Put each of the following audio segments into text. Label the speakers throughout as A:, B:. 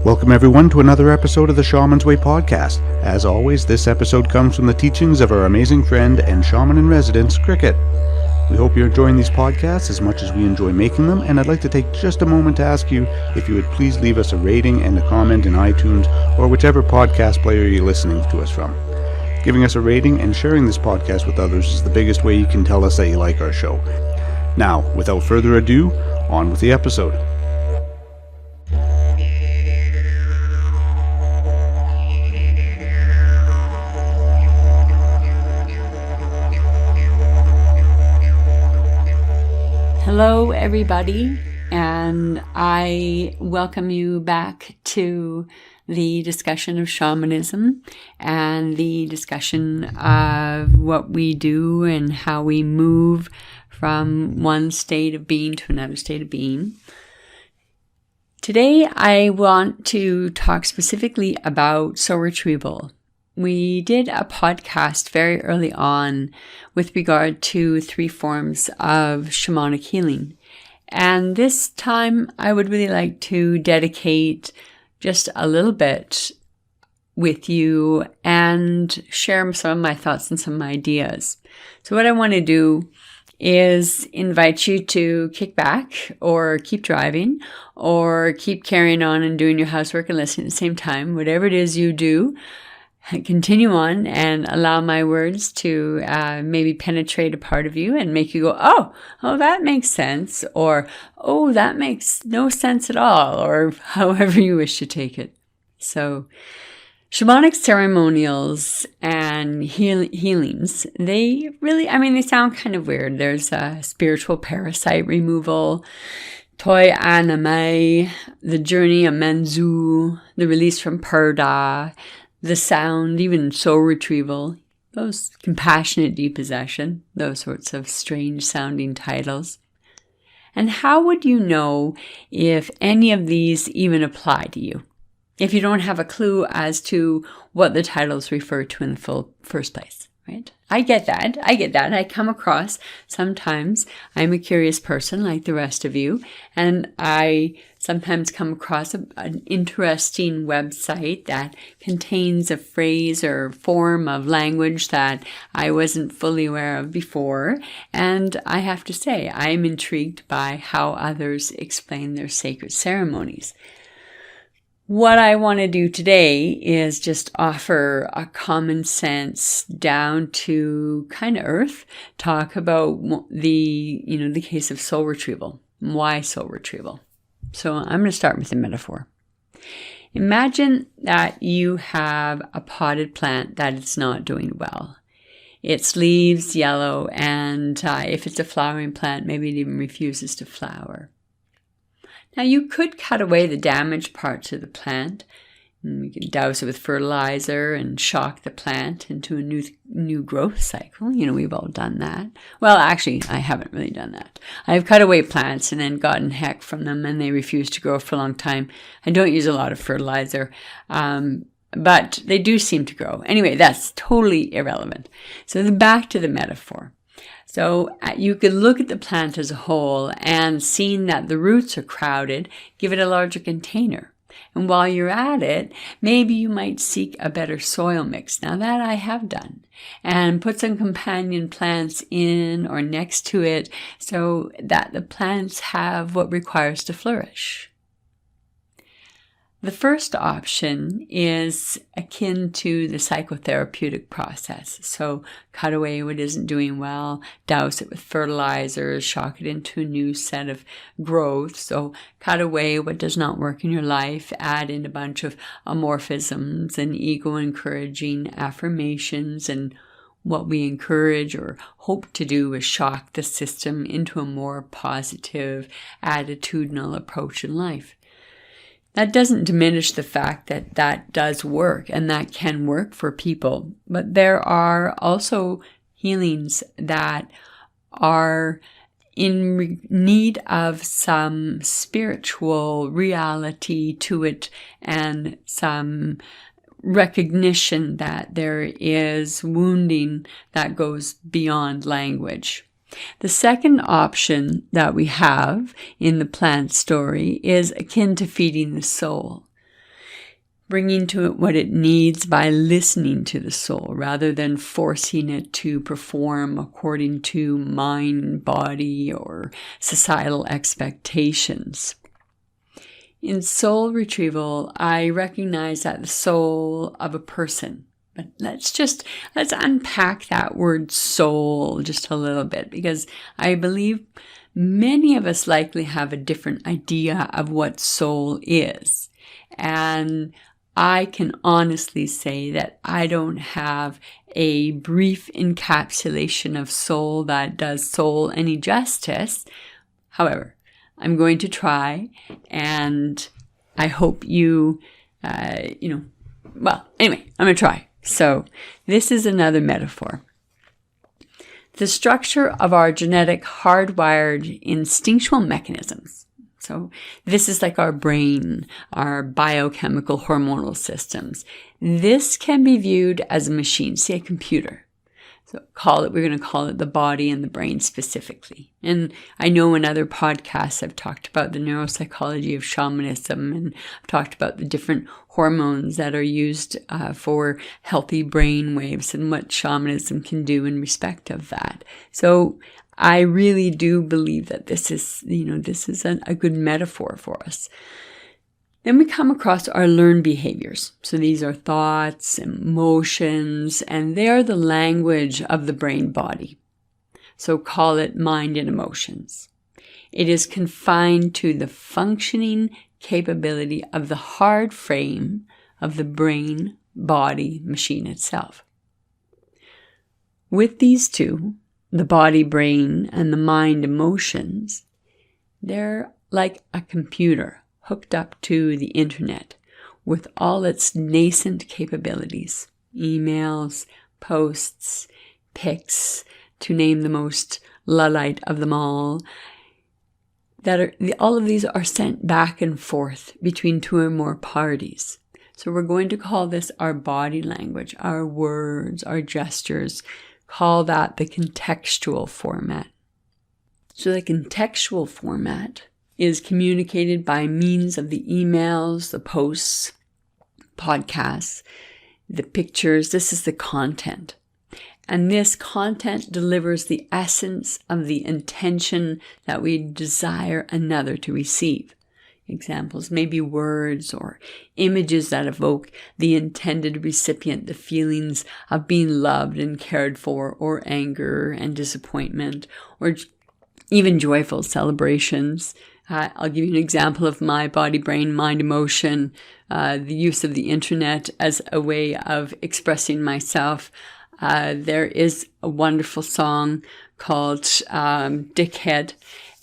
A: Welcome everyone to another episode of the Shaman's Way podcast. As always, this episode comes from the teachings of our amazing friend and shaman in residence, Kriket. We hope you're enjoying these podcasts as much as we enjoy making them, and I'd like to take just a moment to ask you if you would please leave us a rating and a comment in iTunes or whichever podcast player you're listening to us from. Giving us a rating and sharing this podcast with others is the biggest way you can tell us that you like our show. Now, without further ado, on with the episode.
B: Hello, everybody, and I welcome you back to the discussion of shamanism and the discussion of what we do and how we move from one state of being to another state of being. Today, I want to talk specifically about Soul Retrieval. We did a podcast very early on with regard to 3 forms of shamanic healing. And this time I would really like to dedicate just a little bit with you and share some of my thoughts and some ideas. So what I want to do is invite you to kick back or keep driving or keep carrying on and doing your housework and listening at the same time. Whatever it is you do, continue on and allow my words to maybe penetrate a part of you and make you go, oh, that makes sense, or, oh, that makes no sense at all, or however you wish to take it. So, shamanic ceremonials and healings, they really, they sound kind of weird. There's spiritual parasite removal, Toi Aname, the journey of Menzu, the release from Purda, the sound, even soul retrieval, those compassionate depossession, those sorts of strange sounding titles. And how would you know if any of these even apply to you? If you don't have a clue as to what the titles refer to in the first place, right? I get that. I come across, sometimes I'm a curious person like the rest of you, and I sometimes come across an interesting website that contains a phrase or form of language that I wasn't fully aware of before, and I have to say, I'm intrigued by how others explain their sacred ceremonies. What I want to do today is just offer a common sense down to kind of earth talk about the case of soul retrieval. Why soul retrieval? So I'm going to start with a metaphor. Imagine that you have a potted plant that is not doing well. Its leaves yellow, and if it's a flowering plant, maybe it even refuses to flower. Now, you could cut away the damaged parts of the plant. You can douse it with fertilizer and shock the plant into a new growth cycle. We've all done that. Well, actually, I haven't really done that. I've cut away plants and then gotten heck from them, and they refuse to grow for a long time. I don't use a lot of fertilizer, but they do seem to grow. Anyway, that's totally irrelevant. So back to the metaphor. So you could look at the plant as a whole, and seeing that the roots are crowded, give it a larger container. And while you're at it, maybe you might seek a better soil mix. Now that I have done. And put some companion plants in or next to it so that the plants have what requires to flourish. The first option is akin to the psychotherapeutic process. So cut away what isn't doing well, douse it with fertilizers, shock it into a new set of growth. So cut away what does not work in your life, add in a bunch of amorphisms and ego-encouraging affirmations. And what we encourage or hope to do is shock the system into a more positive, attitudinal approach in life. That doesn't diminish the fact that that does work and that can work for people. But there are also healings that are in need of some spiritual reality to it and some recognition that there is wounding that goes beyond language. The second option that we have in the plant story is akin to feeding the soul. bringing to it what it needs by listening to the soul rather than forcing it to perform according to mind, body, or societal expectations. In soul retrieval, I recognize that the soul of a person. But let's unpack that word soul just a little bit, because I believe many of us likely have a different idea of what soul is. And I can honestly say that I don't have a brief encapsulation of soul that does soul any justice. However, I'm going to try, and I hope I'm going to try. So this is another metaphor. The structure of our genetic hardwired instinctual mechanisms. So this is like our brain, our biochemical hormonal systems. This can be viewed as a machine, say a computer. So we're going to call it the body and the brain specifically. And I know in other podcasts I've talked about the neuropsychology of shamanism, and I've talked about the different hormones that are used for healthy brain waves and what shamanism can do in respect of that. So I really do believe that this is a good metaphor for us. Then we come across our learned behaviors. So these are thoughts, emotions, and they are the language of the brain body. So call it mind and emotions. It is confined to the functioning capability of the hard frame of the brain body machine itself. With these two, the body brain and the mind emotions, they're like a computer hooked up to the internet with all its nascent capabilities, emails, posts, pics, to name the most Luddite of them all, all of these are sent back and forth between two or more parties. So we're going to call this our body language, our words, our gestures. Call that the contextual format. So the contextual format is communicated by means of the emails, the posts, podcasts, the pictures. This is the content. And this content delivers the essence of the intention that we desire another to receive. Examples may be words or images that evoke the intended recipient the feelings of being loved and cared for, or anger and disappointment, or even joyful celebrations. I'll give you an example of my body, brain, mind, emotion, the use of the internet as a way of expressing myself. There is a wonderful song called Dickhead.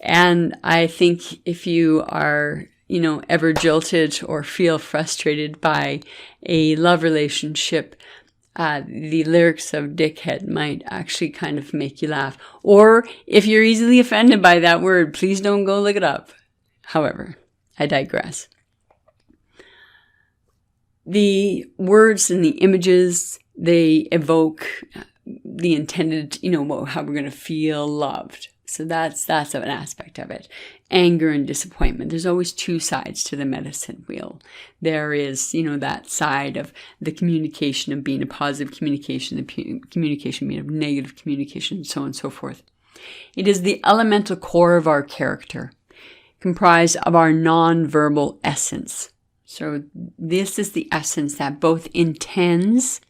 B: And I think if you are, ever jilted or feel frustrated by a love relationship, the lyrics of Dickhead might actually kind of make you laugh. Or if you're easily offended by that word, please don't go look it up. However, I digress. The words and the images, they evoke the intended, how we're going to feel loved. So that's an aspect of it. Anger and disappointment. There's always two sides to the medicine wheel. There is, that side of the communication of being a positive communication, the communication being a negative communication, and so on and so forth. It is the elemental core of our character, comprised of our non-verbal essence. So this is the essence that both intends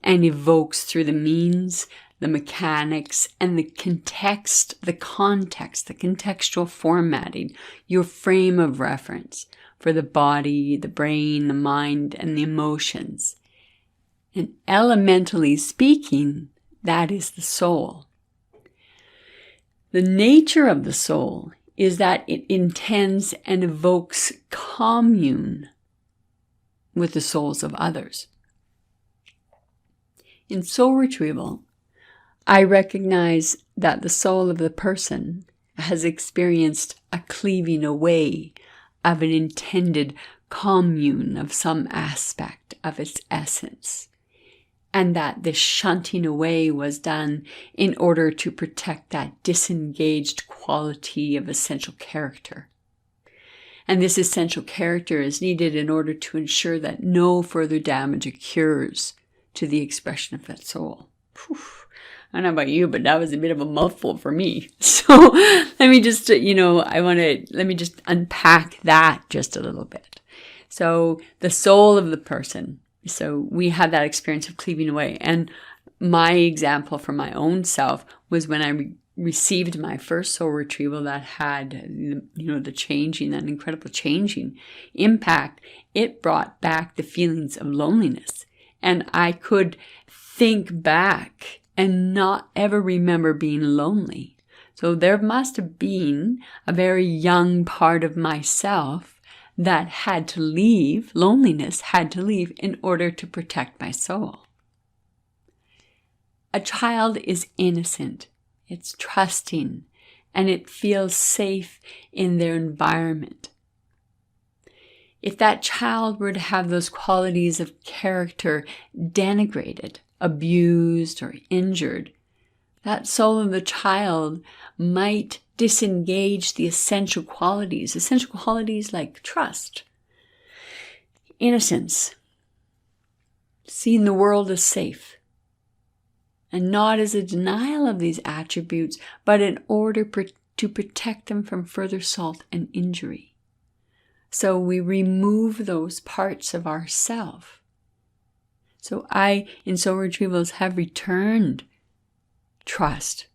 B: and evokes through the means, the mechanics, and the context, the contextual formatting, your frame of reference for the body, the brain, the mind, and the emotions. And elementally speaking, that is the soul. The nature of the soul is that it intends and evokes commune with the souls of others. In soul retrieval, I recognize that the soul of the person has experienced a cleaving away of an intended commune of some aspect of its essence, and that this shunting away was done in order to protect that disengaged quality of essential character. And this essential character is needed in order to ensure that no further damage occurs to the expression of that soul. Whew. I don't know about you, but that was a bit of a mouthful for me. So let me just, let me just unpack that just a little bit. So the soul of the person. So we had that experience of cleaving away. And my example for my own self was when I received my first soul retrieval that had, the changing, that incredible changing impact. It brought back the feelings of loneliness. And I could think back and not ever remember being lonely. So there must have been a very young part of myself that had to leave, loneliness had to leave in order to protect my soul. A child is innocent, it's trusting, and it feels safe in their environment. If that child were to have those qualities of character denigrated, abused, or injured, that soul of the child might disengage the essential qualities like trust, innocence, seeing the world as safe, and not as a denial of these attributes, but in order to protect them from further assault and injury. So we remove those parts of ourself. So I, in Soul Retrievals, have returned trust.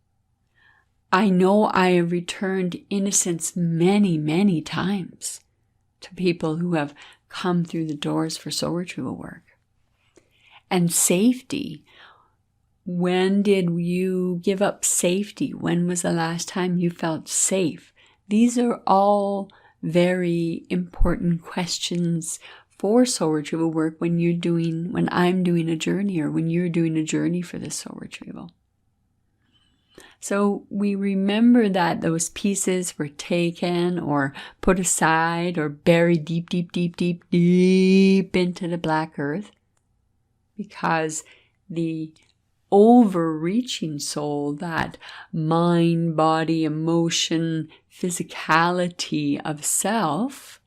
B: I know I have returned innocence many, many times to people who have come through the doors for Soul Retrieval work. And safety. When did you give up safety? When was the last time you felt safe? These are all very important questions for soul retrieval work when I'm doing a journey, or when you're doing a journey for this soul retrieval. So we remember that those pieces were taken or put aside or buried deep, deep, deep, deep, deep into the black earth, because the overreaching soul, that mind, body, emotion, physicality of self,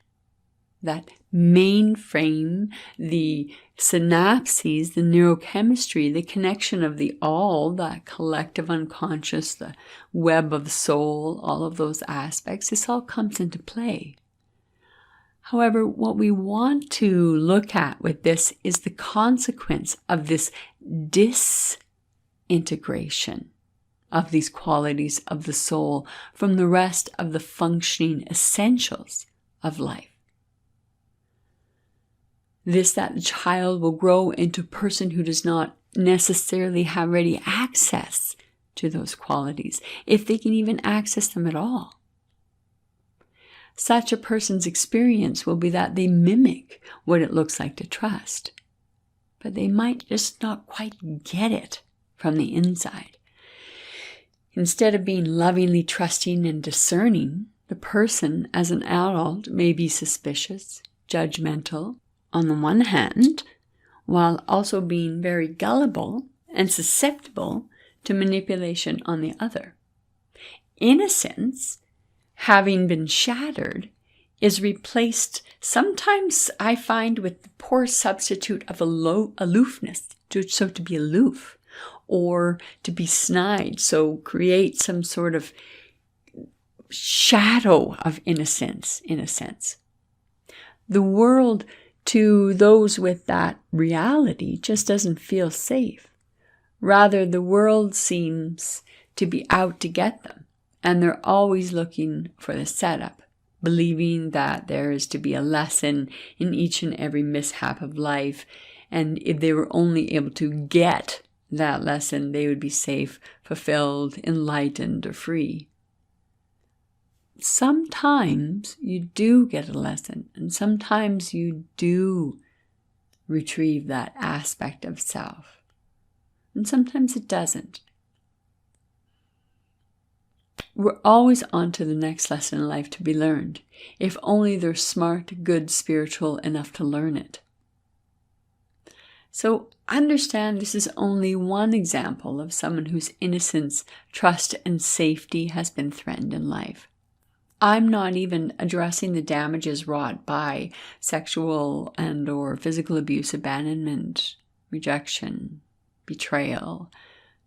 B: that mainframe, the synapses, the neurochemistry, the connection of the all, that collective unconscious, the web of soul, all of those aspects, this all comes into play. However, what we want to look at with this is the consequence of this disintegration of these qualities of the soul from the rest of the functioning essentials of life. That the child will grow into a person who does not necessarily have ready access to those qualities, if they can even access them at all. Such a person's experience will be that they mimic what it looks like to trust, but they might just not quite get it from the inside. Instead of being lovingly trusting and discerning, the person as an adult may be suspicious, judgmental, on the one hand, while also being very gullible and susceptible to manipulation on the other. Innocence, having been shattered, is replaced sometimes, I find, with the poor substitute of aloofness, so to be aloof, or to be snide, so create some sort of shadow of innocence, in a sense. The world, to those with that reality, just doesn't feel safe. Rather, the world seems to be out to get them, and they're always looking for the setup, believing that there is to be a lesson in each and every mishap of life, and if they were only able to get that lesson, they would be safe, fulfilled, enlightened, or free. Sometimes you do get a lesson, and sometimes you do retrieve that aspect of self, and sometimes it doesn't. We're always on to the next lesson in life to be learned, if only they're smart, good, spiritual enough to learn it. So understand this is only one example of someone whose innocence, trust, and safety has been threatened in life. I'm not even addressing the damages wrought by sexual and or physical abuse, abandonment, rejection, betrayal,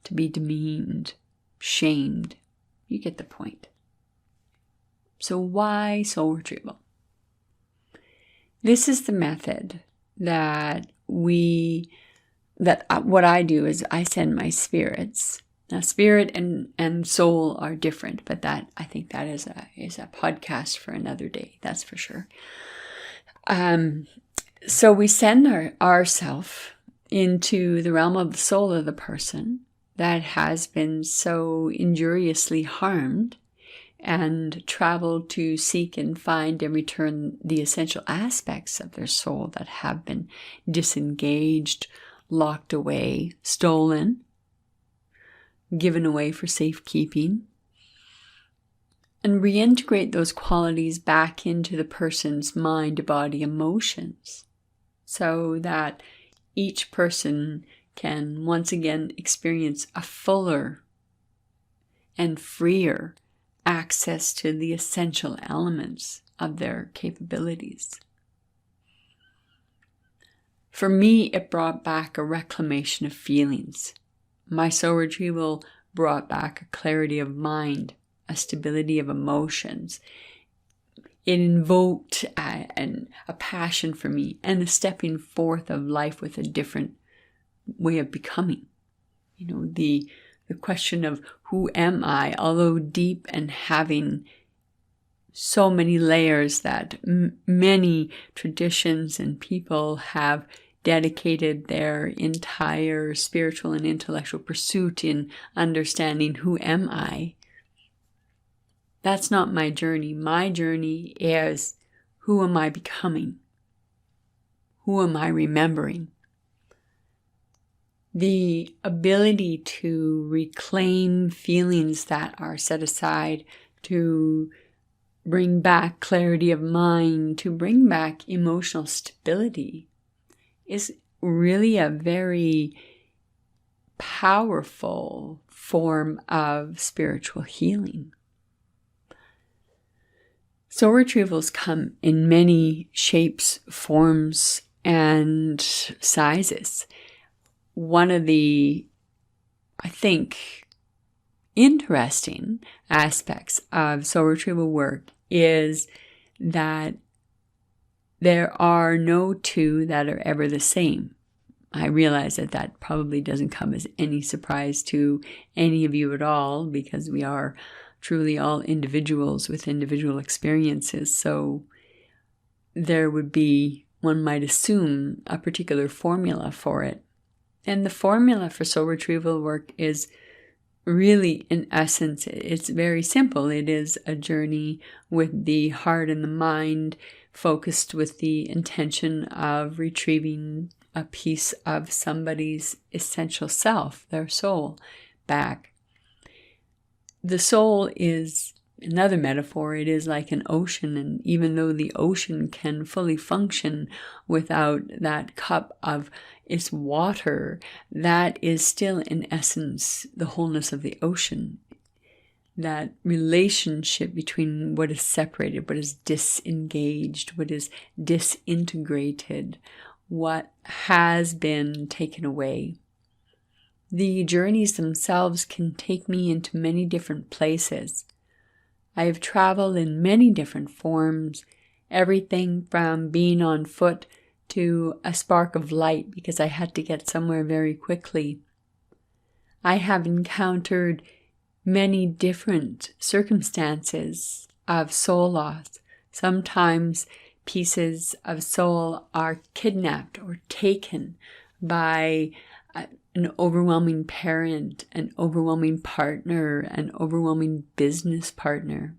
B: to be demeaned, shamed. You get the point. So why soul retrieval? This is the method that what I do is I send my spirits. Now, spirit and soul are different, but I think that is a podcast for another day. That's for sure. So we send ourself into the realm of the soul of the person that has been so injuriously harmed, and travel to seek and find and return the essential aspects of their soul that have been disengaged, locked away, stolen, given away for safekeeping, and reintegrate those qualities back into the person's mind, body, emotions, so that each person can once again experience a fuller and freer access to the essential elements of their capabilities. For me, it brought back a reclamation of feelings. My soul retrieval brought back a clarity of mind, a stability of emotions. It invoked a passion for me and a stepping forth of life with a different way of becoming. The question of who am I, although deep and having so many layers that many traditions and people have dedicated their entire spiritual and intellectual pursuit in understanding who am I. That's not my journey. My journey is who am I becoming? Who am I remembering? The ability to reclaim feelings that are set aside, to bring back clarity of mind, to bring back emotional stability is really a very powerful form of spiritual healing. Soul retrievals come in many shapes, forms, and sizes. One of the, I think, interesting aspects of soul retrieval work is that there are no two that are ever the same. I realize that probably doesn't come as any surprise to any of you at all, because we are truly all individuals with individual experiences. So there would be, one might assume, a particular formula for it. And the formula for soul retrieval work is really, in essence, it's very simple. It is a journey with the heart and the mind focused with the intention of retrieving a piece of somebody's essential self, their soul, back. The soul is another metaphor. It is like an ocean, and even though the ocean can fully function without that cup of its water, that is still in essence the wholeness of the ocean. That relationship between what is separated, what is disengaged, what is disintegrated, what has been taken away. The journeys themselves can take me into many different places. I have traveled in many different forms, everything from being on foot to a spark of light because I had to get somewhere very quickly. I have encountered many different circumstances of soul loss. Sometimes pieces of soul are kidnapped or taken by an overwhelming parent, an overwhelming partner, an overwhelming business partner.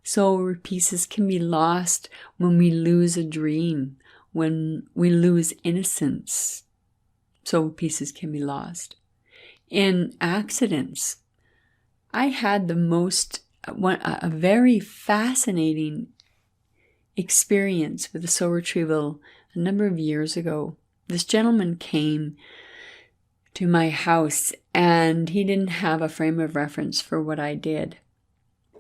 B: Soul pieces can be lost when we lose a dream, when we lose innocence. Soul pieces can be lost. In accidents, I had a very fascinating experience with the soul retrieval a number of years ago. This gentleman came to my house and he didn't have a frame of reference for what I did.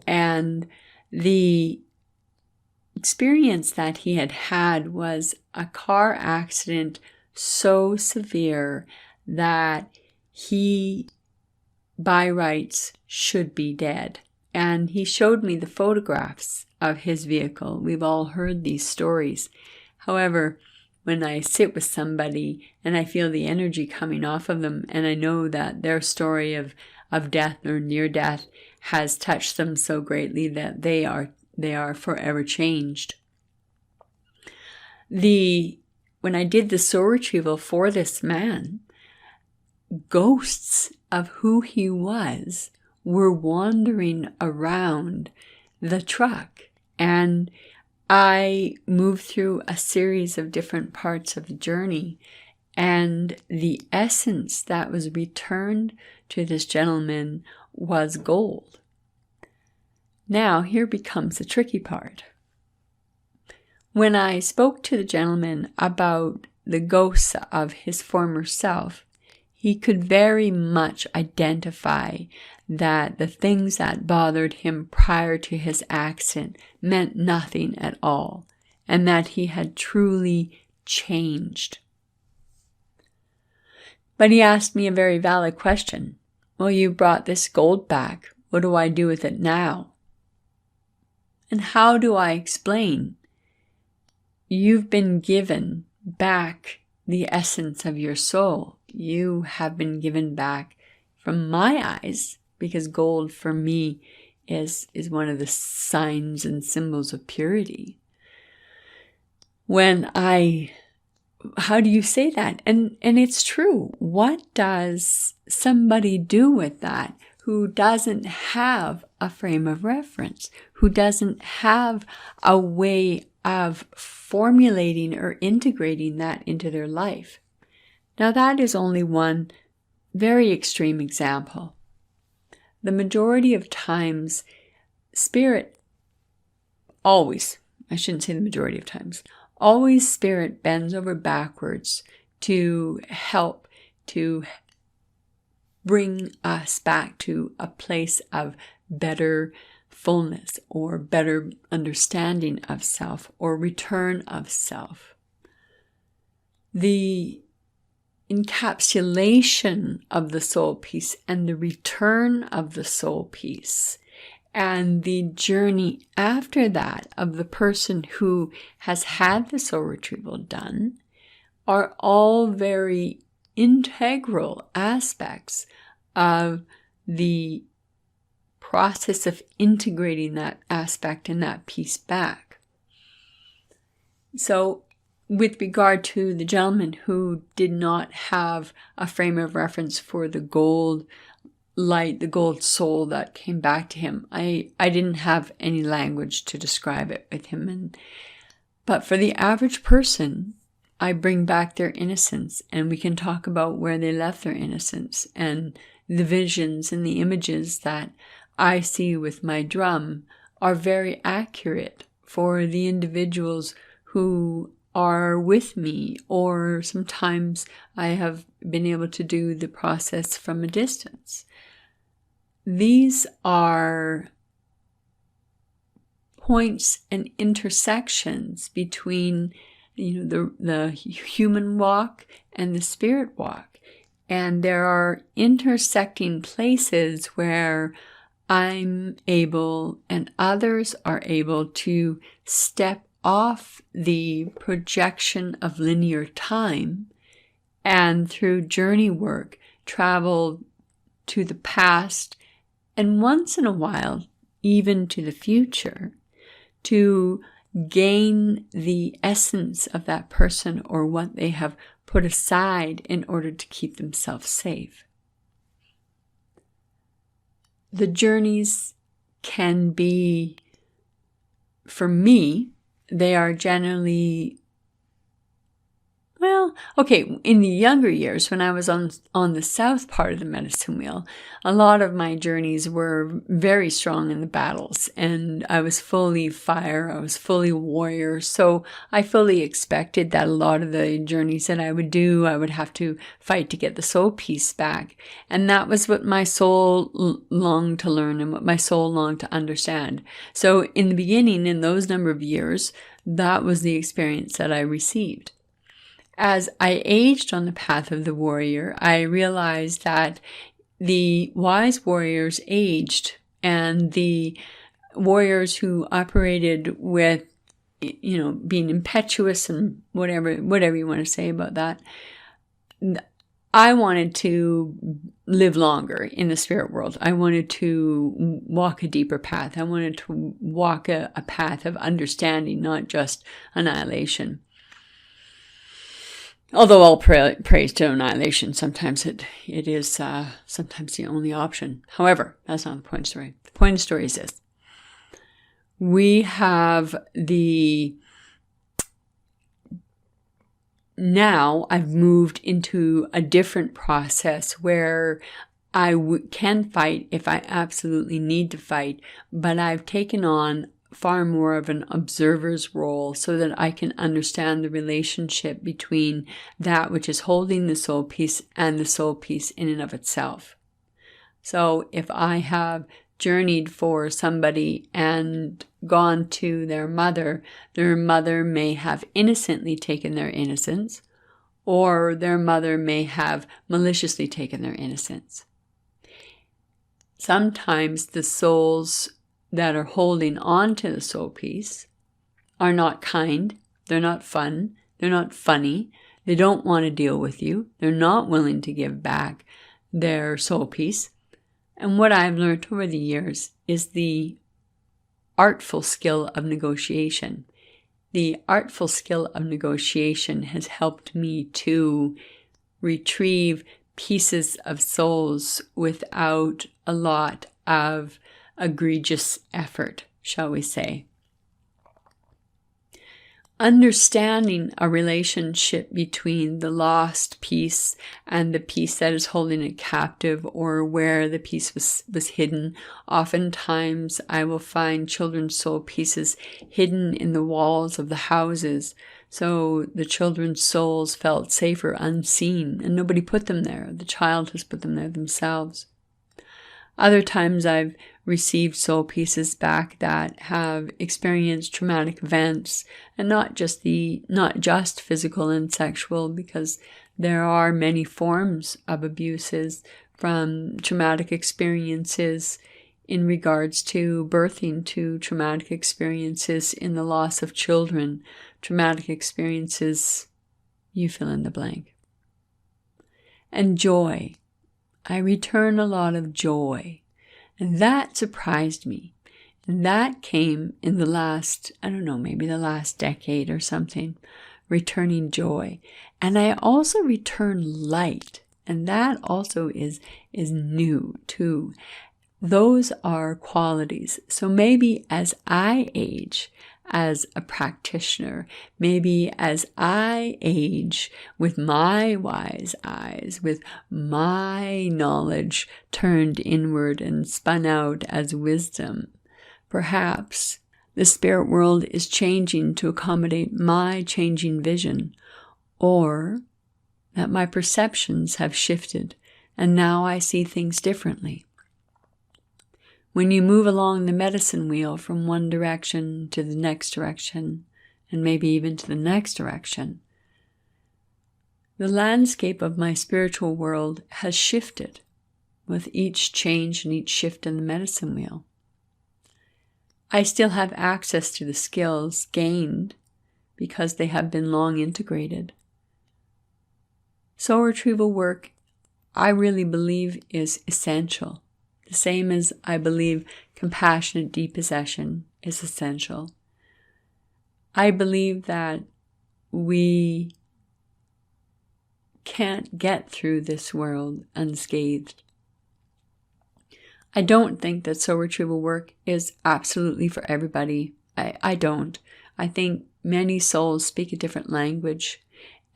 B: And The experience that he had was a car accident so severe that he, by rights, should be dead. And he showed me the photographs of his vehicle. We've all heard these stories. However, when I sit with somebody and I feel the energy coming off of them, and I know that their story of death or near death has touched them so greatly that they are forever changed. When I did the soul retrieval for this man, ghosts of who he was were wandering around the truck, and I moved through a series of different parts of the journey, and the essence that was returned to this gentleman was gold. Now, here becomes the tricky part. When I spoke to the gentleman about the ghosts of his former self, he could very much identify that the things that bothered him prior to his accident meant nothing at all, and that he had truly changed. But he asked me a very valid question. Well, you brought this gold back. What do I do with it now? And how do I explain? You've been given back the essence of your soul. You have been given back, from my eyes, because gold for me is one of the signs and symbols of purity. How do you say that? And it's true. What does somebody do with that who doesn't have a frame of reference, who doesn't have a way of formulating or integrating that into their life? Now, that is only one very extreme example. The majority of times, spirit always spirit bends over backwards to help to bring us back to a place of better fullness or better understanding of self or return of self. The encapsulation of the soul piece and the return of the soul piece and the journey after that of the person who has had the soul retrieval done are all very integral aspects of the process of integrating that aspect and that piece back. So, with regard to the gentleman who did not have a frame of reference for the gold light, the gold soul that came back to him, I didn't have any language to describe it with him. But for the average person, I bring back their innocence, and we can talk about where they left their innocence, and the visions and the images that I see with my drum are very accurate for the individuals who are with me, or sometimes I have been able to do the process from a distance. These are points and intersections between the human walk and the spirit walk. And there are intersecting places where I'm able and others are able to step off the projection of linear time and through journey work travel to the past and once in a while even to the future to gain the essence of that person or what they have put aside in order to keep themselves safe. The journeys can be, for me, they are generally Well, okay, in the younger years, when I was on the south part of the medicine wheel, a lot of my journeys were very strong in the battles, and I was fully fire, I was fully warrior, so I fully expected that a lot of the journeys that I would do, I would have to fight to get the soul piece back, and that was what my soul longed to learn and what my soul longed to understand. So in the beginning, in those number of years, that was the experience that I received. As I aged on the path of the warrior, I realized that the wise warriors aged, and the warriors who operated with, being impetuous and whatever you want to say about that, I wanted to live longer in the spirit world. I wanted to walk a deeper path. I wanted to walk a path of understanding, not just annihilation. Although all praise to annihilation, sometimes it is sometimes the only option. However, that's not the point of the story. The point of the story is this. We have now I've moved into a different process where I can fight if I absolutely need to fight, but I've taken on far more of an observer's role so that I can understand the relationship between that which is holding the soul piece and the soul piece in and of itself. So if I have journeyed for somebody and gone to their mother may have innocently taken their innocence, or their mother may have maliciously taken their innocence. Sometimes the souls that are holding on to the soul piece are not kind, they're not fun, they're not funny, they don't want to deal with you, they're not willing to give back their soul piece. And what I've learned over the years is the artful skill of negotiation. The artful skill of negotiation has helped me to retrieve pieces of souls without a lot of egregious effort, shall we say. Understanding a relationship between the lost piece and the piece that is holding it captive, or where the piece was hidden. Oftentimes I will find children's soul pieces hidden in the walls of the houses, so the children's souls felt safer unseen, and nobody put them there. The child has put them there themselves. Other times I've received soul pieces back that have experienced traumatic events, and not just physical and sexual, because there are many forms of abuses, from traumatic experiences in regards to birthing, to traumatic experiences in the loss of children, traumatic experiences, you fill in the blank. And joy. I return a lot of joy. And that surprised me. And that came in the last, maybe the last decade or something, returning joy. And I also return light. And that also is new too. Those are qualities. So maybe as I age as a practitioner, maybe as I age with my wise eyes, with my knowledge turned inward and spun out as wisdom, perhaps the spirit world is changing to accommodate my changing vision, or that my perceptions have shifted and now I see things differently. When you move along the medicine wheel from one direction to the next direction, and maybe even to the next direction, the landscape of my spiritual world has shifted with each change and each shift in the medicine wheel. I still have access to the skills gained because they have been long integrated. Soul retrieval work, I really believe, is essential. The same as I believe compassionate depossession is essential. I believe that we can't get through this world unscathed. I don't think that soul retrieval work is absolutely for everybody. I don't. I think many souls speak a different language,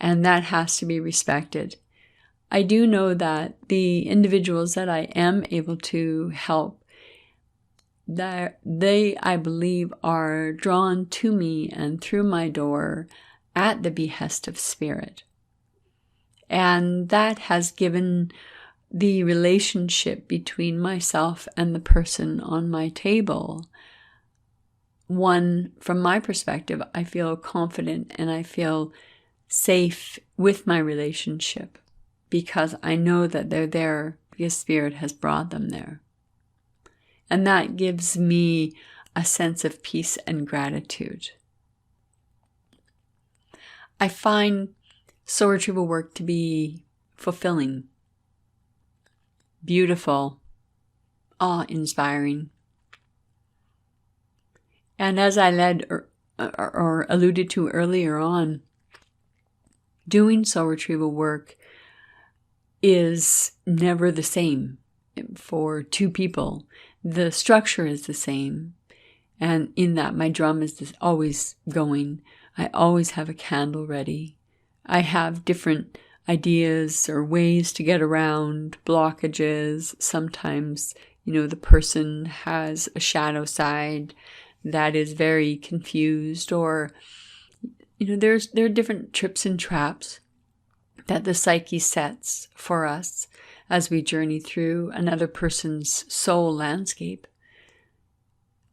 B: and that has to be respected. I do know that the individuals that I am able to help, that they, I believe, are drawn to me and through my door at the behest of Spirit. And that has given the relationship between myself and the person on my table one, from my perspective, I feel confident and I feel safe with my relationship because I know that they're there because Spirit has brought them there. And that gives me a sense of peace and gratitude. I find soul retrieval work to be fulfilling, beautiful, awe-inspiring. And as I led or alluded to earlier on, doing soul retrieval work is never the same for two people. The structure is the same, and in that my drum is always going. I always have a candle ready. I have different ideas or ways to get around blockages. Sometimes, the person has a shadow side that is very confused, or, there are different trips and traps that the psyche sets for us as we journey through another person's soul landscape.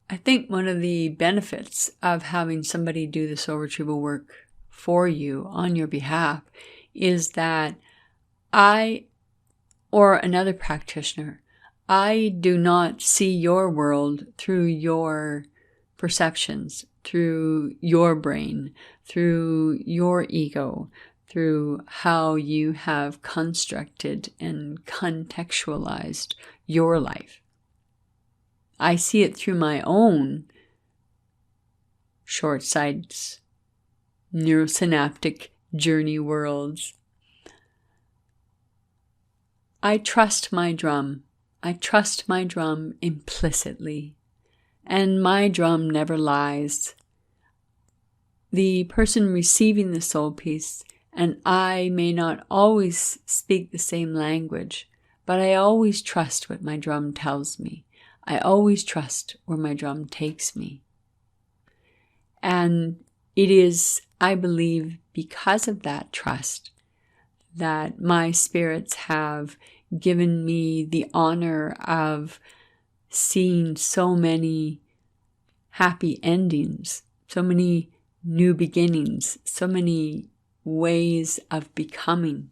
B: I think one of the benefits of having somebody do the soul retrieval work for you on your behalf is that I, or another practitioner, I do not see your world through your perceptions, through your brain, through your ego, through how you have constructed and contextualized your life. I see it through my own short sights, neurosynaptic journey worlds. I trust my drum. I trust my drum implicitly, and my drum never lies. The person receiving the soul piece and I may not always speak the same language, but I always trust what my drum tells me. I always trust where my drum takes me. And it is, I believe, because of that trust that my spirits have given me the honor of seeing so many happy endings, so many new beginnings, so many ways of becoming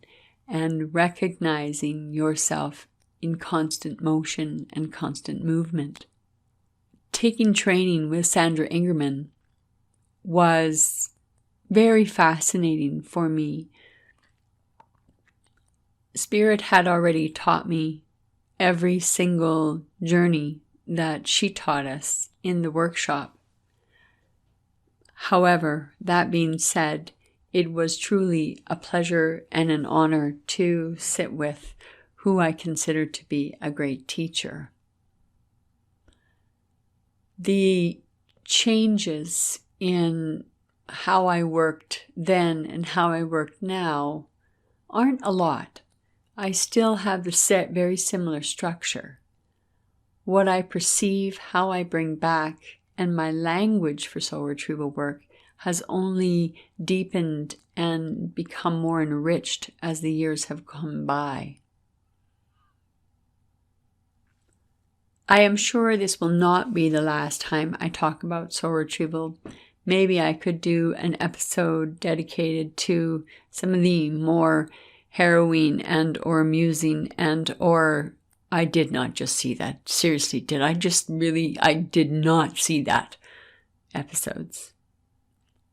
B: and recognizing yourself in constant motion and constant movement. Taking training with Sandra Ingerman was very fascinating for me. Spirit had already taught me every single journey that she taught us in the workshop. However, that being said, it was truly a pleasure and an honor to sit with who I consider to be a great teacher. The changes in how I worked then and how I work now aren't a lot. I still have the very similar structure. What I perceive, how I bring back, and my language for soul retrieval work has only deepened and become more enriched as the years have come by. I am sure this will not be the last time I talk about soul retrieval. Maybe I could do an episode dedicated to some of the more harrowing and or amusing and or I did not just see that. Seriously, I did not see that episodes.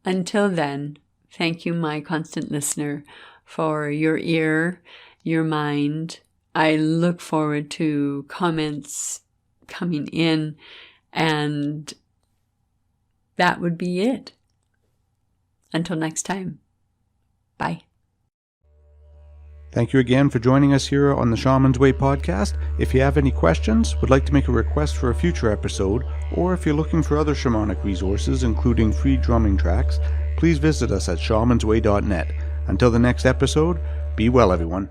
B: Until then, thank you, my constant listener, for your ear, your mind. I look forward to comments coming in, and that would be it. Until next time, bye.
A: Thank you again for joining us here on the Shaman's Way podcast. If you have any questions, would like to make a request for a future episode, or if you're looking for other shamanic resources, including free drumming tracks, please visit us at shamansway.net. Until the next episode, be well, everyone.